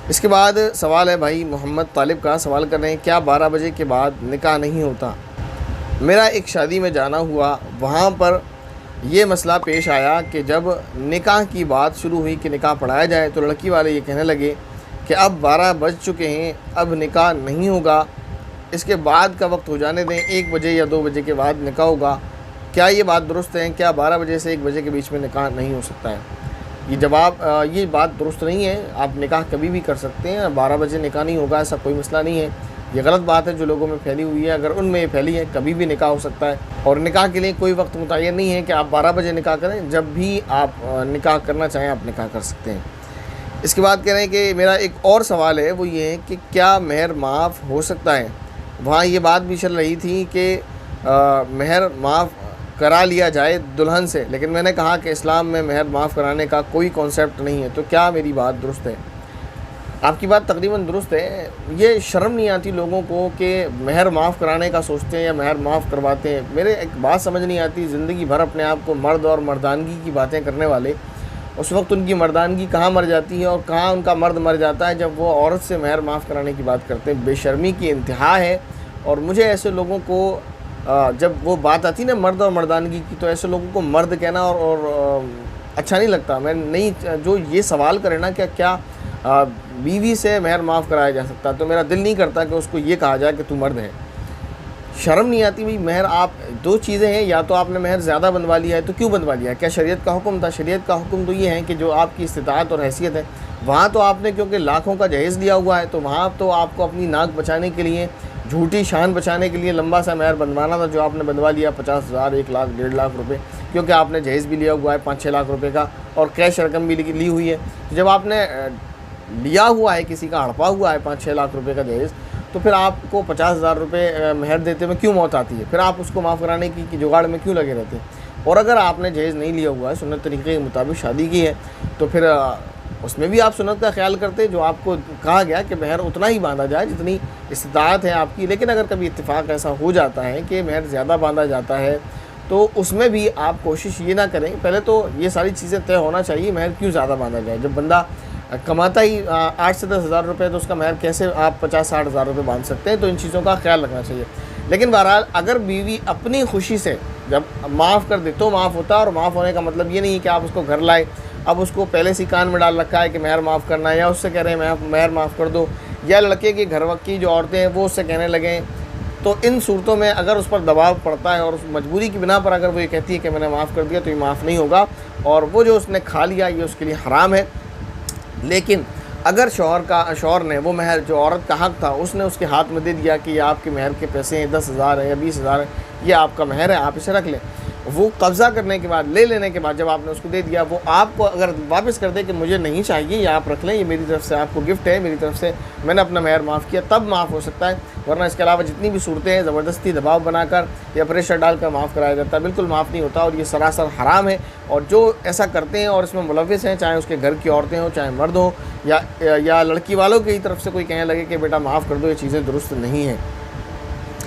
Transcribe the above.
اس کے بعد سوال ہے بھائی محمد طالب کا، سوال کر رہے ہیں کیا 12 بجے کے بعد نکاح نہیں ہوتا؟ میرا ایک شادی میں جانا ہوا، وہاں پر یہ مسئلہ پیش آیا کہ جب نکاح کی بات شروع ہوئی کہ نکاح پڑھایا جائے تو لڑکی والے یہ کہنے لگے کہ اب 12 بج چکے ہیں، اب نکاح نہیں ہوگا، اس کے بعد کا وقت ہو جانے دیں، 1 بجے یا 2 بجے کے بعد نکاح ہوگا۔ کیا یہ بات درست ہے؟ کیا 12 بجے سے 1 بجے کے بیچ میں نکاح نہیں ہو سکتا ہے؟ یہ جواب یہ بات درست نہیں ہے، آپ نکاح کبھی بھی کر سکتے ہیں، 12 بجے نکاح نہیں ہوگا ایسا کوئی مسئلہ نہیں ہے۔ یہ غلط بات ہے جو لوگوں میں پھیلی ہوئی ہے، اگر ان میں یہ پھیلی ہے کبھی بھی نکاح ہو سکتا ہے، اور نکاح کے لیے کوئی وقت متعین نہیں ہے کہ آپ 12 بجے نکاح کریں، جب بھی آپ نکاح کرنا چاہیں آپ نکاح کر سکتے ہیں۔ اس کے بعد کہہ رہے ہیں کہ میرا ایک اور سوال ہے، وہ یہ ہے کہ کیا مہر معاف ہو سکتا ہے؟ وہاں یہ بات بھی چل رہی تھی کہ مہر معاف کرا لیا جائے دلہن سے، لیکن میں نے کہا کہ اسلام میں مہر معاف کرانے کا کوئی کانسیپٹ نہیں ہے، تو کیا میری بات درست ہے؟ آپ کی بات تقریباً درست ہے۔ یہ شرم نہیں آتی لوگوں کو کہ مہر معاف کرانے کا سوچتے ہیں یا مہر معاف کرواتے ہیں۔ میرے ایک بات سمجھ نہیں آتی، زندگی بھر اپنے آپ کو مرد اور مردانگی کی باتیں کرنے والے، اس وقت ان کی مردانگی کہاں مر جاتی ہے اور کہاں ان کا مرد مر جاتا ہے جب وہ عورت سے مہر معاف کرانے کی بات کرتے ہیں۔ بے شرمی کی انتہا ہے، اور مجھے ایسے لوگوں کو جب وہ بات آتی نا مرد اور مردانگی کی، تو ایسے لوگوں کو مرد کہنا اور اچھا نہیں لگتا۔ میں نہیں، جو یہ سوال کرے نا کہ کیا بیوی سے مہر معاف کرایا جا سکتا، تو میرا دل نہیں کرتا کہ اس کو یہ کہا جائے کہ تو مرد ہے۔ شرم نہیں آتی بھائی؟ مہر آپ دو چیزیں ہیں، یا تو آپ نے مہر زیادہ بنوا لیا ہے تو کیوں بنوا لیا ہے؟ کیا شریعت کا حکم تھا؟ شریعت کا حکم تو یہ ہے کہ جو آپ کی استطاعت اور حیثیت ہے، وہاں تو آپ نے کیونکہ لاکھوں کا جہیز لیا ہوا ہے، تو وہاں تو آپ کو اپنی ناک بچانے کے لیے، جھوٹی شان بچانے کے لیے لمبا سا مہر بنوانا تھا، جو آپ نے بنوا لیا 50,000، 1 لاکھ، 1.5 لاکھ روپے، کیونکہ آپ نے جہیز بھی لیا ہوا ہے 5-6 لاکھ روپے کا، اور کیش رقم بھی لی ہوئی ہے۔ جب آپ نے لیا ہوا ہے، کسی کا ہڑپا ہوا ہے 5-6 لاکھ روپے کا جہیز، تو پھر آپ کو 50,000 روپے مہر دیتے میں کیوں موت آتی ہے؟ پھر آپ اس کو معاف کرانے کی جگاڑ میں کیوں لگے رہتے ہیں؟ اور اگر آپ نے جہیز نہیں لیا ہوا ہے، سنت طریقے کے مطابق شادی کی ہے، تو پھر اس میں بھی آپ سنت کا خیال کرتے، جو آپ کو کہا گیا کہ مہر اتنا ہی باندھا جائے جتنی استطاعت ہے آپ کی۔ لیکن اگر کبھی اتفاق ایسا ہو جاتا ہے کہ مہر زیادہ باندھا جاتا ہے، تو اس میں بھی آپ کوشش یہ نہ کریں، پہلے تو یہ ساری چیزیں طے ہونا چاہیے مہر کیوں زیادہ باندھا جائے۔ جب بندہ کماتا ہی 8 سے 10 ہزار روپے، تو اس کا مہر کیسے آپ 50-60 ہزار روپے باندھ سکتے ہیں؟ تو ان چیزوں کا خیال رکھنا چاہیے۔ لیکن بہرحال اگر بیوی اپنی خوشی سے جب معاف کر دے تو معاف ہوتا ہے، اور معاف ہونے کا مطلب یہ نہیں ہے کہ آپ اس کو گھر لائے، اب اس کو پہلے سے کان میں ڈال رکھا ہے کہ مہر معاف کرنا ہے، یا اس سے کہہ رہے ہیں مہر معاف کر دو، یا لڑکے کی گھر کی جو عورتیں ہیں وہ اس سے کہنے لگیں، تو ان صورتوں میں اگر اس پر دباؤ پڑتا ہے اور اس مجبوری کی بنا پر اگر وہ یہ کہتی ہے کہ میں نے معاف کر دیا، تو یہ معاف نہیں ہوگا، اور وہ جو اس نے کھا لیا یہ اس کے لیے حرام ہے۔ لیکن اگر شوہر نے وہ مہر جو عورت کا حق تھا اس نے اس کے ہاتھ میں دے دیا کہ یہ آپ کے مہر کے پیسے ہیں، 10,000 ہیں یا 20,000 ہیں، یہ آپ کا مہر ہے، آپ اسے رکھ لیں، وہ قبضہ کرنے کے بعد، لے لینے کے بعد جب آپ نے اس کو دے دیا، وہ آپ کو اگر واپس کر دے کہ مجھے نہیں چاہیے، یہ آپ رکھ لیں، یہ میری طرف سے آپ کو گفٹ ہے، میری طرف سے میں نے اپنا مہر معاف کیا، تب معاف ہو سکتا ہے، ورنہ اس کے علاوہ جتنی بھی صورتیں ہیں زبردستی دباؤ بنا کر یا پریشر ڈال کر معاف کرایا جاتا ہے، بالکل معاف نہیں ہوتا، اور یہ سراسر حرام ہے۔ اور جو ایسا کرتے ہیں اور اس میں ملوث ہیں، چاہے اس کے گھر کی عورتیں ہوں، چاہے مرد ہوں، یا لڑکی والوں کی طرف سے کوئی کہنے لگے کہ بیٹا معاف کر دو، یہ چیزیں درست نہیں ہیں۔